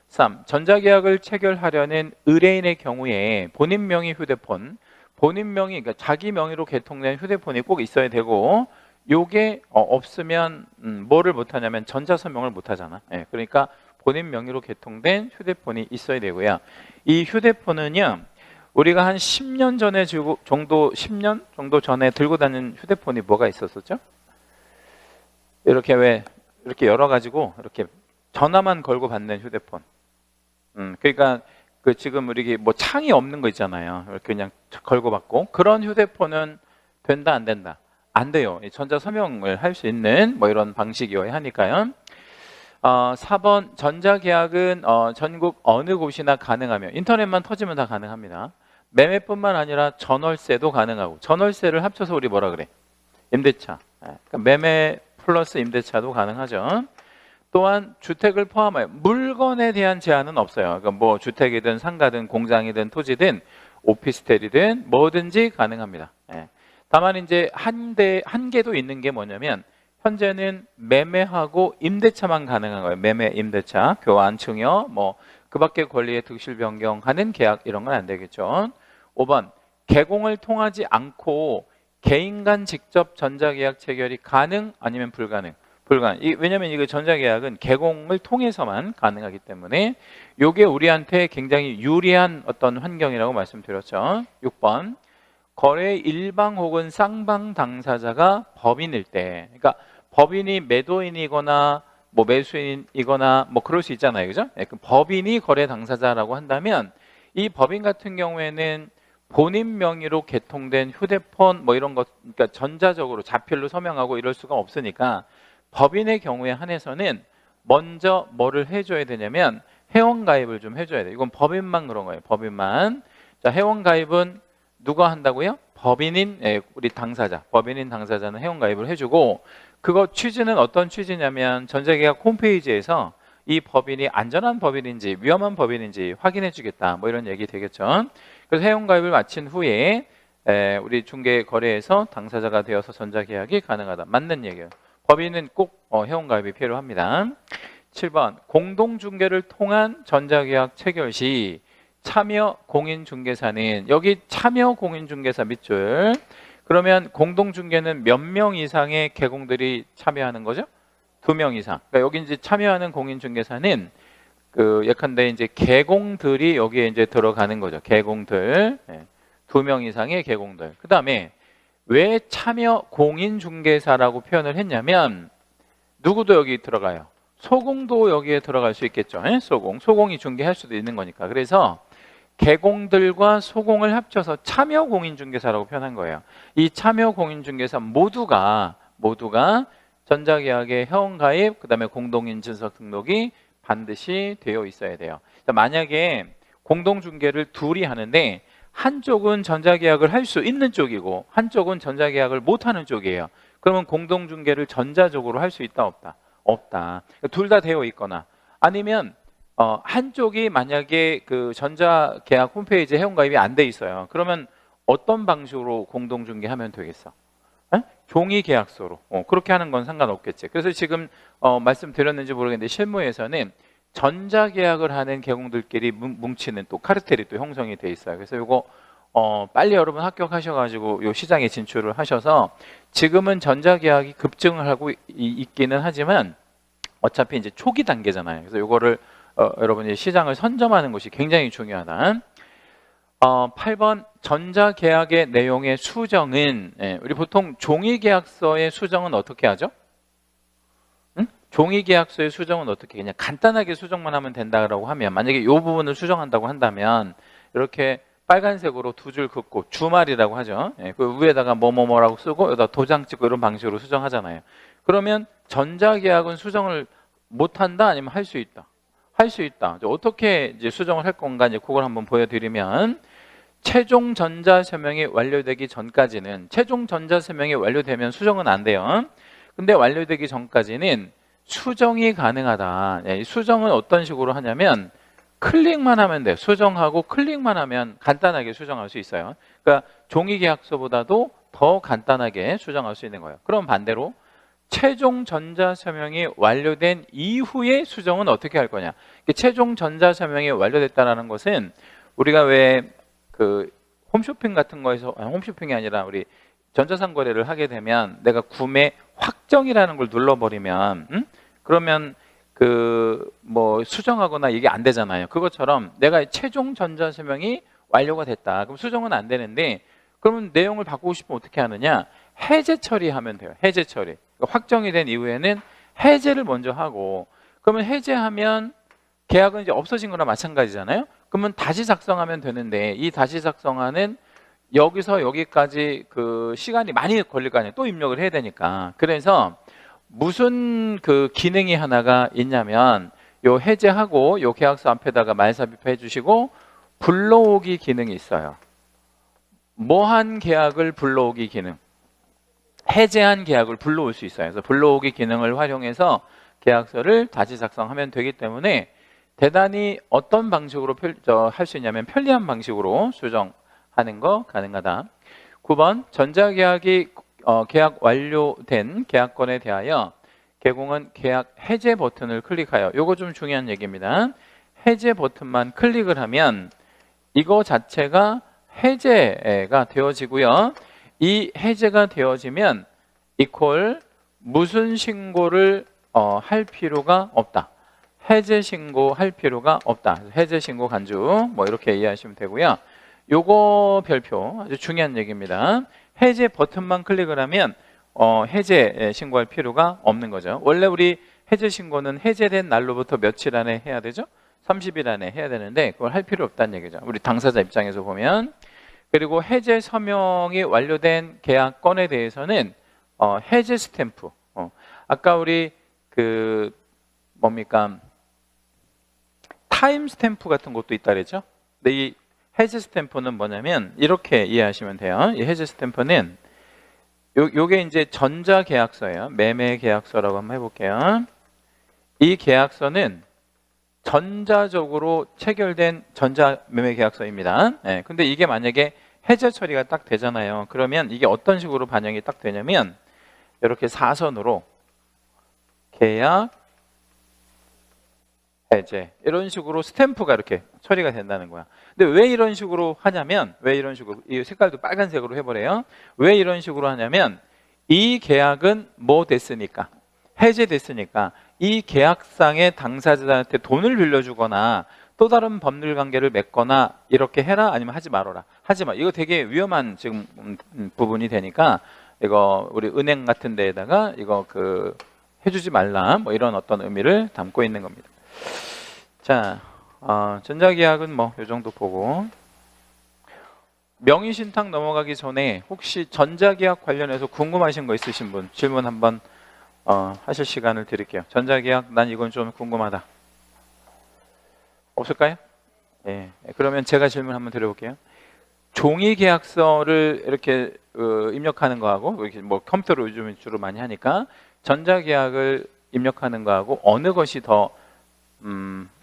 3. 전자계약을 체결하려는 의뢰인의 경우에 본인 명의 휴대폰, 그러니까 자기 명의로 개통된 휴대폰이 꼭 있어야 되고, 요게 없으면 뭐를 못하냐면 전자서명을 못하잖아. 그러니까 본인 명의로 개통된 휴대폰이 있어야 되고요. 이 휴대폰은요, 우리가 한 10년 정도 전에 들고 다니는 휴대폰이 뭐가 있었었죠? 이렇게 여러 가지고 이렇게 전화만 걸고 받는 휴대폰. 그러니까 지금 우리 뭐 창이 없는 거 있잖아요. 이렇게 그냥 걸고 받고, 그런 휴대폰은 된다 안 된다? 안 돼요. 전자서명을 할 수 있는 뭐 이런 방식이어야 하니까요. 4번, 전자계약은 전국 어느 곳이나 가능하며, 인터넷만 터지면 다 가능합니다. 매매뿐만 아니라 전월세도 가능하고, 전월세를 합쳐서 우리 뭐라 그래? 임대차. 그러니까 매매 플러스 임대차도 가능하죠. 또한 주택을 포함하여 물건에 대한 제한은 없어요. 그러니까 뭐 주택이든 상가든 공장이든 토지든 오피스텔이든 뭐든지 가능합니다. 다만 이제 한계도 있는 게 뭐냐면, 현재는 매매하고 임대차만 가능한 거예요. 매매, 임대차, 교환, 증여, 뭐 그 밖의 권리의 득실 변경하는 계약, 이런 건 안 되겠죠. 5번, 개공을 통하지 않고 개인 간 직접 전자계약 체결이 가능 아니면 불가능? 왜냐하면 이거 전자계약은 개공을 통해서만 가능하기 때문에 이게 우리한테 굉장히 유리한 어떤 환경이라고 말씀드렸죠. 6번, 거래 일방 혹은 쌍방 당사자가 법인일 때, 그러니까 법인이 매도인이거나 뭐 매수인이거나 뭐 그럴 수 있잖아요, 그죠? 그 법인이 거래 당사자라고 한다면, 이 법인 같은 경우에는 본인 명의로 개통된 휴대폰 뭐 이런 것, 그러니까 전자적으로 자필로 서명하고 이럴 수가 없으니까, 법인의 경우에 한해서는 먼저 뭐를 해줘야 되냐면 회원가입을 좀 해줘야 돼요. 이건 법인만 그런 거예요. 법인만. 자, 회원가입은 누가 한다고요? 법인인 우리 당사자, 법인인 당사자는 회원가입을 해주고, 그거 취지는 어떤 취지냐면 전자계약 홈페이지에서 이 법인이 안전한 법인인지 위험한 법인인지 확인해 주겠다, 뭐 이런 얘기 되겠죠. 그래서 회원가입을 마친 후에 우리 중개거래에서 당사자가 되어서 전자계약이 가능하다. 맞는 얘기예요. 법인은 꼭 회원가입이 필요합니다. 7번, 공동중개를 통한 전자계약 체결 시 참여 공인중개사는, 여기 참여 공인중개사 밑줄, 그러면 공동중개는 몇 명 이상의 개공들이 참여하는 거죠? 2명 이상. 그러니까 여기 이제 참여하는 공인중개사는 예컨대 이제 개공들이 여기에 이제 들어가는 거죠. 개공들. 2명 이상의 개공들. 그 다음에 왜 참여 공인중개사라고 표현을 했냐면, 누구도 여기 들어가요. 소공도 여기에 들어갈 수 있겠죠. 소공이 중개할 수도 있는 거니까. 그래서 개공들과 소공을 합쳐서 참여 공인중개사라고 표현한 거예요. 이 참여 공인중개사 모두가 전자계약의 회원가입, 그다음에 공동인증서 등록이 반드시 되어 있어야 돼요. 만약에 공동중개를 둘이 하는데 한쪽은 전자계약을 할 수 있는 쪽이고 한쪽은 전자계약을 못하는 쪽이에요. 그러면 공동중개를 전자적으로 할 수 있다 없다? 없다. 둘 다 되어 있거나 아니면 한쪽이 만약에 그 전자계약 홈페이지에 회원가입이 안 돼 있어요. 그러면 어떤 방식으로 공동중개하면 되겠어? 종이계약서로. 그렇게 하는 건 상관없겠지. 그래서 지금 말씀드렸는지 모르겠는데 실무에서는 전자계약을 하는 계공들끼리 뭉치는 또 카르텔이 또 형성이 돼 있어요. 그래서 이거 빨리 여러분 합격하셔가지고 요 시장에 진출을 하셔서 지금은 전자계약이 급증을 하고 있기는 하지만 어차피 이제 초기 단계잖아요. 그래서 이거를 여러분이 시장을 선점하는 것이 굉장히 중요하다. 8번 전자계약의 내용의 수정은 우리 보통 종이계약서의 수정은 어떻게 하죠? 종이계약서의 수정은 어떻게 그냥 간단하게 수정만 하면 된다고 하면 만약에 이 부분을 수정한다고 한다면 이렇게 빨간색으로 두 줄 긋고 주말이라고 하죠. 그 위에다가 뭐뭐뭐라고 쓰고 여기다 도장 찍고 이런 방식으로 수정하잖아요. 그러면 전자계약은 수정을 못한다 아니면 할 수 있다? 할 수 있다. 어떻게 이제 수정을 할 건가 이제 그걸 한번 보여드리면 최종 전자서명이 완료되기 전까지는 최종 전자서명이 완료되면 수정은 안 돼요. 근데 완료되기 전까지는 수정이 가능하다. 이 수정은 어떤 식으로 하냐면 클릭만 하면 돼요. 수정하고 클릭만 하면 간단하게 수정할 수 있어요. 그러니까 종이계약서보다도 더 간단하게 수정할 수 있는 거예요. 그럼 반대로 최종 전자서명이 완료된 이후에 수정은 어떻게 할 거냐. 최종 전자서명이 완료됐다는 것은 우리가 왜 그 홈쇼핑 같은 거에서 홈쇼핑이 아니라 우리 전자상거래를 하게 되면 내가 구매 확정이라는 걸 눌러버리면 그러면 그 뭐 수정하거나 이게 안 되잖아요. 그것처럼 내가 최종 전자서명이 완료가 됐다. 그럼 수정은 안 되는데 그러면 내용을 바꾸고 싶으면 어떻게 하느냐? 해제 처리하면 돼요. 해제 처리. 그러니까 확정이 된 이후에는 해제를 먼저 하고 그러면 해제하면 계약은 이제 없어진 거나 마찬가지잖아요. 그러면 다시 작성하면 되는데 이 다시 작성하는 여기서 여기까지 그 시간이 많이 걸릴 거 아니에요. 또 입력을 해야 되니까. 그래서 무슨 그 기능이 하나가 있냐면 요 해제하고 요 계약서 앞에다가 말삽입해 주시고 불러오기 기능이 있어요. 뭐한 계약을 불러오기 기능. 해제한 계약을 불러올 수 있어요. 그래서 불러오기 기능을 활용해서 계약서를 다시 작성하면 되기 때문에 대단히 어떤 방식으로 할 수 있냐면 편리한 방식으로 수정하는 거 가능하다. 9번 전자계약이 계약 완료된 계약건에 대하여 계공은 계약 해제 버튼을 클릭하여 요거 좀 중요한 얘기입니다. 해제 버튼만 클릭을 하면 이거 자체가 해제가 되어지고요. 이 해제가 되어지면 이퀄 무슨 신고를 할 필요가 없다. 해제 신고할 필요가 없다. 해제 신고 간주 뭐 이렇게 이해하시면 되고요. 요거 별표 아주 중요한 얘기입니다. 해제 버튼만 클릭을 하면 해제 신고할 필요가 없는 거죠. 원래 우리 해제 신고는 해제된 날로부터 며칠 안에 해야 되죠? 30일 안에 해야 되는데 그걸 할 필요 없다는 얘기죠. 우리 당사자 입장에서 보면. 그리고 해제 서명이 완료된 계약건에 대해서는 해제 스탬프. 아까 우리 그 뭡니까? 타임 스탬프 같은 것도 있다 그랬죠? 근데 이 해제 스탬프는 뭐냐면 이렇게 이해하시면 돼요. 이 해제 스탬프는 요게 이제 전자 계약서예요. 매매 계약서라고 한번 해볼게요. 이 계약서는 전자적으로 체결된 전자 매매 계약서입니다. 근데 이게 만약에 해제 처리가 딱 되잖아요. 그러면 이게 어떤 식으로 반영이 딱 되냐면 이렇게 사선으로 계약 해제 이런 식으로 스탬프가 이렇게 처리가 된다는 거야. 근데 왜 이런 식으로 하냐면 왜 이런 식으로 이 색깔도 빨간색으로 해버려요. 왜 이런 식으로 하냐면 이 계약은 뭐 됐으니까 해제됐으니까 이 계약상의 당사자한테 돈을 빌려주거나 또 다른 법률 관계를 맺거나 이렇게 해라 아니면 하지 말아라. 하지 마. 이거 되게 위험한 지금 부분이 되니까 이거 우리 은행 같은 데에다가 이거 그 해주지 말라 뭐 이런 어떤 의미를 담고 있는 겁니다. 자, 전자계약은 뭐 이 정도 보고, 명의신탁 넘어가기 전에 혹시 전자계약 관련해서 궁금하신 거 있으신 분 질문 한번 하실 시간을 드릴게요. 전자계약 난 이건 좀 궁금하다. 없을까요? 예. 그러면 제가 질문 한번 드려볼게요. 종이 계약서를 이렇게 입력하는 거하고, 이렇게 뭐 컴퓨터로 요즘 주로 많이 하니까 전자계약을 입력하는 거하고 어느 것이 더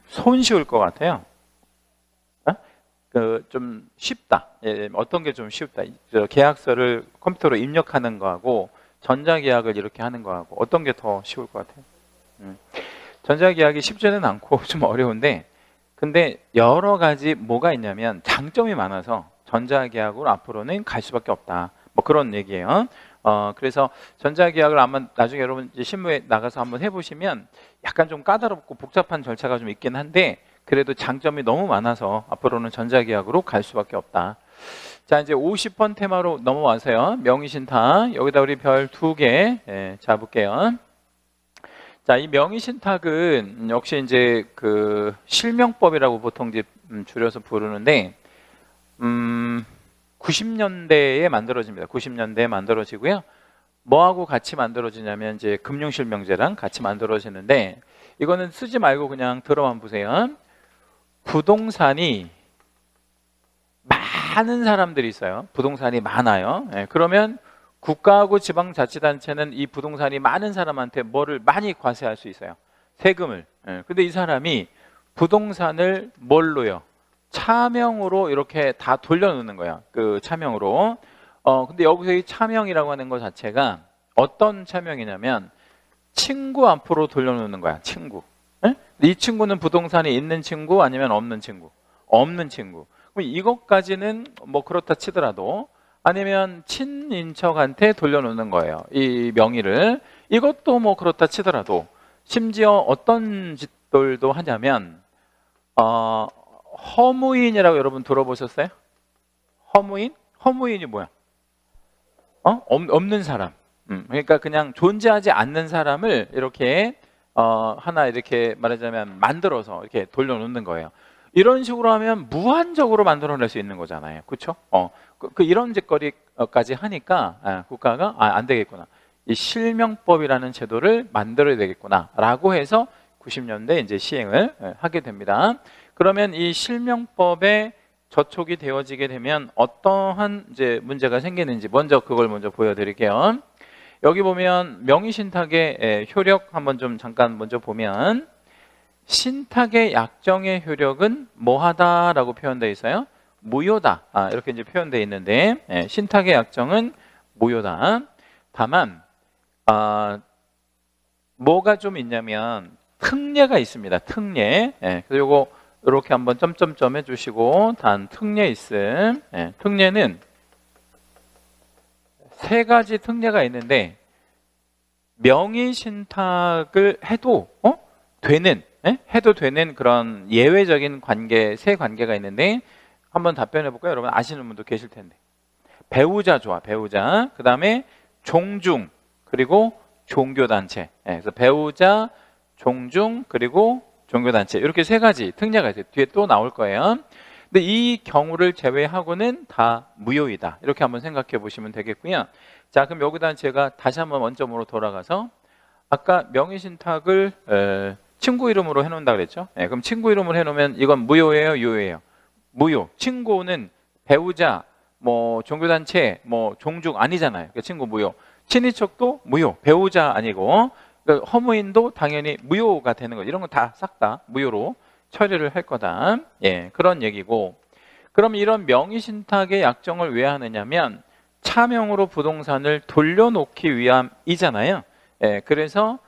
손쉬울 것 같아요? 좀 쉽다. 예, 어떤 게 좀 쉽다. 계약서를 컴퓨터로 입력하는 거하고 전자계약을 이렇게 하는 거하고 어떤 게 더 쉬울 것 같아요? 전자계약이 쉽지는 않고 좀 어려운데, 근데 여러 가지 뭐가 있냐면 장점이 많아서 전자계약으로 앞으로는 갈 수밖에 없다. 뭐 그런 얘기예요. 그래서 전자계약을 아마 나중에 여러분 이제 실무에 나가서 한번 해보시면 약간 좀 까다롭고 복잡한 절차가 좀 있긴 한데, 그래도 장점이 너무 많아서 앞으로는 전자계약으로 갈 수밖에 없다. 자, 이제 50번 테마로 넘어와서요. 명의신탁 여기다 우리 별 2개 잡을게요. 자, 이 명의신탁은 역시 이제 그 실명법이라고 보통 이제 줄여서 부르는데 90년대에 만들어집니다. 90년대에 만들어지고요. 뭐하고 같이 만들어지냐면 이제 금융실명제랑 같이 만들어지는데, 이거는 쓰지 말고 그냥 들어만 보세요. 부동산이 많은 사람들이 있어요. 부동산이 많아요. 그러면 국가하고 지방자치단체는 이 부동산이 많은 사람한테 뭐를 많이 과세할 수 있어요? 세금을. 근데 이 사람이 부동산을 뭘로요? 차명으로 이렇게 다 돌려놓는 거야. 그 차명으로. 근데 여기서 이 차명이라고 하는 것 자체가 어떤 차명이냐면 친구 앞으로 돌려놓는 거야. 친구. 근데 이 친구는 부동산이 있는 친구 아니면 없는 친구? 없는 친구. 그럼 이것까지는 뭐 그렇다 치더라도, 아니면 친인척한테 돌려놓는 거예요. 이 명의를. 이것도 뭐 그렇다 치더라도, 심지어 어떤 짓들도 하냐면 허무인이라고 여러분 들어보셨어요? 허무인? 허무인이 뭐야? 없는 사람. 그러니까 그냥 존재하지 않는 사람을 이렇게 하나 이렇게 말하자면 만들어서 이렇게 돌려놓는 거예요. 이런 식으로 하면 무한적으로 만들어낼 수 있는 거잖아요. 그렇죠? 이런 짓거리까지 하니까 국가가 안 되겠구나. 이 실명법이라는 제도를 만들어야 되겠구나라고 해서 90년대 이제 시행을 하게 됩니다. 그러면 이 실명법에 저촉이 되어지게 되면 어떠한 이제 문제가 생기는지 먼저 그걸 먼저 보여드릴게요. 여기 보면 명의신탁의 효력 한번 좀 잠깐 먼저 보면, 신탁의 약정의 효력은 뭐하다라고 표현되어 있어요? 무효다. 이렇게 이제 표현되어 있는데, 신탁의 약정은 무효다. 다만 뭐가 좀 있냐면 특례가 있습니다. 특례. 그래서 요거 이렇게 한번 점점점 해주시고, 단 특례 있음. 특례는 세 가지 특례가 있는데, 명의신탁을 해도 해도 되는 그런 예외적인 관계, 세 관계가 있는데, 한번 답변해 볼까요? 여러분 아시는 분도 계실 텐데. 배우자 좋아, 배우자. 그 다음에 종중, 그리고 종교단체. 그래서 배우자, 종중, 그리고 종교단체. 이렇게 세 가지 특례가 있어요. 뒤에 또 나올 거예요. 근데 이 경우를 제외하고는 다 무효이다. 이렇게 한번 생각해 보시면 되겠고요. 자, 그럼 여기다 제가 다시 한번 원점으로 돌아가서, 아까 명의신탁을 친구 이름으로 해놓는다 그랬죠? 그럼 친구 이름으로 해놓으면 이건 무효예요, 유효예요? 무효. 친구는 배우자, 뭐 종교단체, 뭐 종중 아니잖아요. 그러니까 친구 무효. 친인척도 무효. 배우자 아니고. 그러니까 허무인도 당연히 무효가 되는 거죠. 이런 건 다 싹 다 무효로 처리를 할 거다. 그런 얘기고. 그럼 이런 명의신탁의 약정을 왜 하느냐면 차명으로 부동산을 돌려놓기 위함이잖아요. 그래서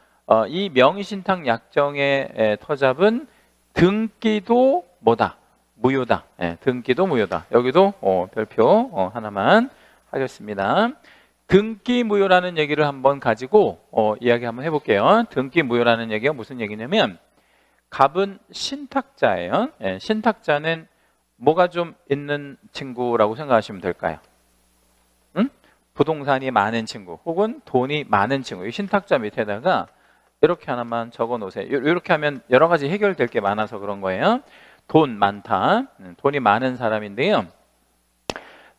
이 명의신탁 약정의 터잡은 등기도 뭐다? 무효다. 등기도 무효다. 여기도 별표 하나만 하겠습니다. 등기 무효라는 얘기를 한번 가지고 이야기 한번 해볼게요. 등기 무효라는 얘기가 무슨 얘기냐면, 갑은 신탁자예요. 신탁자는 뭐가 좀 있는 친구라고 생각하시면 될까요? 부동산이 많은 친구 혹은 돈이 많은 친구. 이 신탁자 밑에다가 이렇게 하나만 적어 놓으세요. 이렇게 하면 여러 가지 해결될 게 많아서 그런 거예요. 돈 많다. 돈이 많은 사람인데요.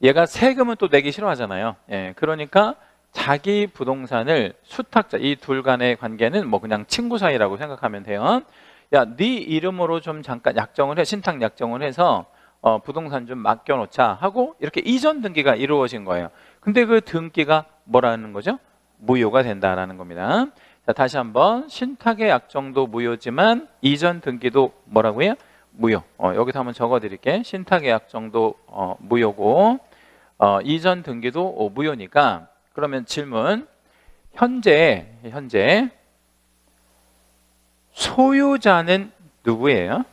얘가 세금은 또 내기 싫어하잖아요. 예, 그러니까 자기 부동산을 수탁자, 이 둘 간의 관계는 뭐 그냥 친구 사이라고 생각하면 돼요. 야, 네 이름으로 좀 잠깐 약정을 해, 신탁 약정을 해서 부동산 좀 맡겨놓자 하고 이렇게 이전 등기가 이루어진 거예요. 근데 그 등기가 뭐라는 거죠? 무효가 된다라는 겁니다. 자, 다시 한번 신탁의 약정도 무효지만 이전 등기도 뭐라고요? 무효. 여기서 한번 적어드릴게. 신탁의 약정도 무효고 이전 등기도 무효니까 그러면 질문. 현재 소유자는 누구예요?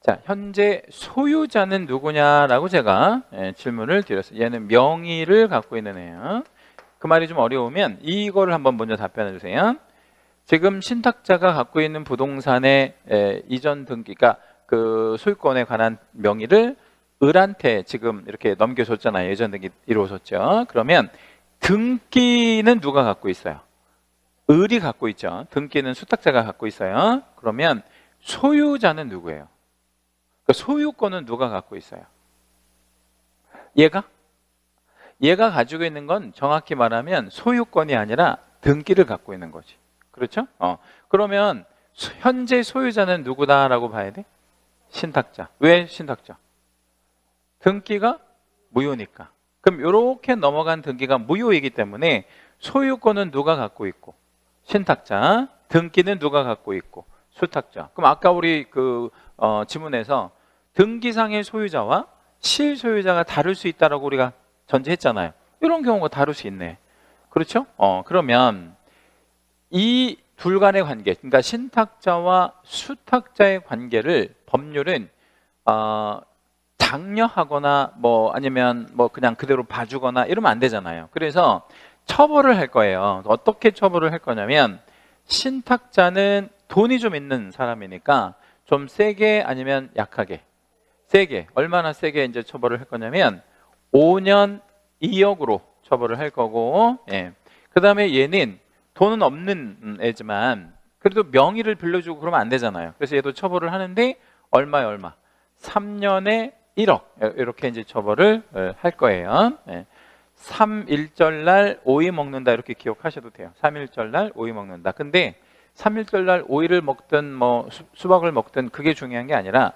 자, 현재 소유자는 누구냐라고 제가 질문을 드렸어요. 얘는 명의를 갖고 있는 애예요. 그 말이 좀 어려우면 이거를 한번 먼저 답변해 주세요. 지금 신탁자가 갖고 있는 부동산의 이전 등기가 그 소유권에 관한 명의를 을한테 지금 이렇게 넘겨줬잖아요. 예전 등기 이루어졌죠. 그러면 등기는 누가 갖고 있어요? 을이 갖고 있죠. 등기는 수탁자가 갖고 있어요. 그러면 소유자는 누구예요? 그 소유권은 누가 갖고 있어요? 얘가 가지고 있는 건 정확히 말하면 소유권이 아니라 등기를 갖고 있는 거지. 그렇죠? 그러면 현재 소유자는 누구다라고 봐야 돼? 신탁자. 왜 신탁자? 등기가 무효니까. 그럼 이렇게 넘어간 등기가 무효이기 때문에 소유권은 누가 갖고 있고 신탁자, 등기는 누가 갖고 있고 수탁자. 그럼 아까 우리 그 지문에서 등기상의 소유자와 실소유자가 다를 수 있다라고 우리가 전제했잖아요. 이런 경우가 다를 수 있네. 그렇죠? 그러면 이 둘 간의 관계, 그러니까 신탁자와 수탁자의 관계를 법률은 장려하거나 뭐 아니면 뭐 그냥 그대로 봐주거나 이러면 안 되잖아요. 그래서 처벌을 할 거예요. 어떻게 처벌을 할 거냐면 신탁자는 돈이 좀 있는 사람이니까 좀 세게 아니면 약하게 세게 얼마나 세게 이제 처벌을 할 거냐면 5년 2억으로 처벌을 할 거고 그 다음에 얘는 돈은 없는 애지만 그래도 명의를 빌려주고 그러면 안 되잖아요. 그래서 얘도 처벌을 하는데 얼마에 얼마 3년에 1억 이렇게 이제 처벌을 할 거예요. 3.1절 날 오이 먹는다 이렇게 기억하셔도 돼요. 3.1절 날 오이 먹는다. 근데 3.1절 날 오이를 먹든 뭐 수박을 먹든 그게 중요한 게 아니라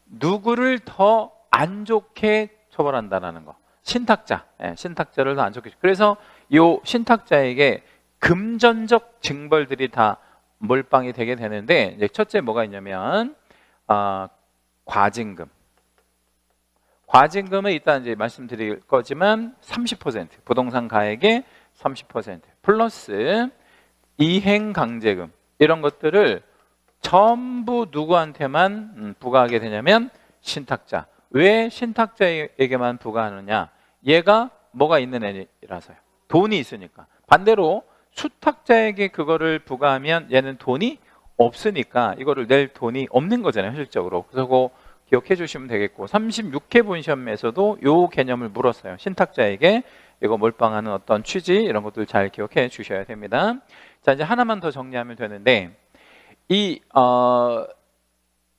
누구를 더 안 좋게 처벌한다라는 거. 신탁자를 더 안 좋게. 그래서 요 신탁자에게 금전적 징벌들이 다 몰빵이 되게 되는데 이제 첫째 뭐가 있냐면 과징금은 일단 이제 말씀드릴 거지만 30% 부동산 가액의 30% 플러스 이행강제금 이런 것들을 전부 누구한테만 부과하게 되냐면 신탁자. 왜 신탁자에게만 부과하느냐? 얘가 뭐가 있는 애라서요. 돈이 있으니까. 반대로 수탁자에게 그거를 부과하면 얘는 돈이 없으니까 이거를 낼 돈이 없는 거잖아요. 현실적으로. 그래서 그거 기억해 주시면 되겠고 36회 본 시험에서도 이 개념을 물었어요. 신탁자에게 이거 몰빵하는 어떤 취지 이런 것들 잘 기억해 주셔야 됩니다. 자, 이제 하나만 더 정리하면 되는데 이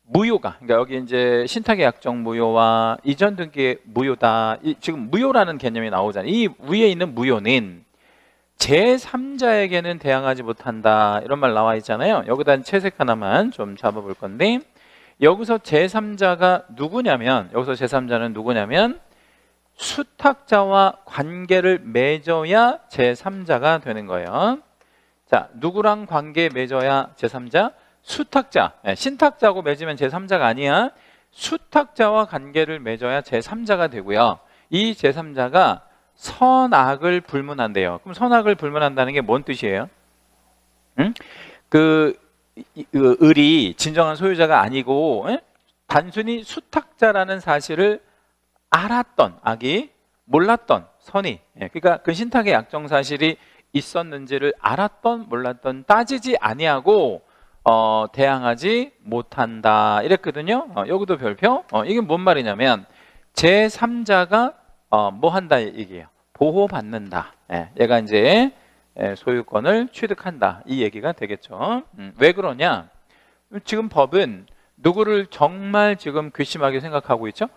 무효가 그러니까 여기 이제 신탁의 약정 무효와 이전 등기의 무효다. 지금 무효라는 개념이 나오잖아요. 이 위에 있는 무효는 제3자에게는 대항하지 못한다 이런 말 나와 있잖아요. 여기다 채색 하나만 좀 잡아볼 건데 여기서 제3자가 누구냐면 여기서 제3자는 누구냐면 수탁자와 관계를 맺어야 제3자가 되는 거예요. 자, 누구랑 관계 맺어야 제3자? 수탁자. 신탁자하고 맺으면 제3자가 아니야. 수탁자와 관계를 맺어야 제3자가 되고요. 이 제3자가 선악을 불문한대요. 그럼 선악을 불문한다는 게 뭔 뜻이에요? 응? 을이 진정한 소유자가 아니고 단순히 수탁자라는 사실을 알았던 악이 몰랐던 선이 그러니까 그 신탁의 약정 사실이 있었는지를 알았던 몰랐던 따지지 아니하고 대항하지 못한다 이랬거든요. 여기도 별표. 이게 뭔 말이냐면 제3자가 뭐 한다 얘기예요. 보호받는다. 얘가 이제 소유권을 취득한다 이 얘기가 되겠죠. 왜 그러냐? 지금 법은 누구를 정말 지금 괘씸하게 생각하고 있죠?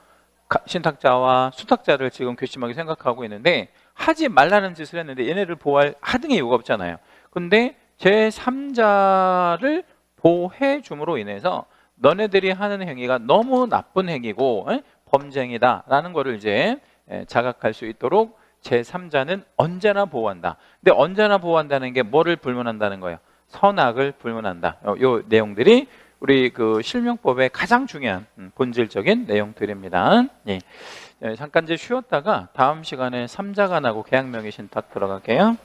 신탁자와 수탁자를 지금 괘씸하게 생각하고 있는데 하지 말라는 짓을 했는데 얘네를 보호할 하등의 이유가 없잖아요. 근데 제3자를 보호해 줌으로 인해서 너네들이 하는 행위가 너무 나쁜 행위고 범죄 행위다라는 거를 이제 자각할 수 있도록 제3자는 언제나 보호한다. 근데 언제나 보호한다는 게 뭐를 불문한다는 거예요? 선악을 불문한다. 요 내용들이 우리 그 실명법의 가장 중요한 본질적인 내용들입니다. 예. 잠깐 이제 쉬었다가 다음 시간에 삼자간하고 계약명의 신탁 들어갈게요.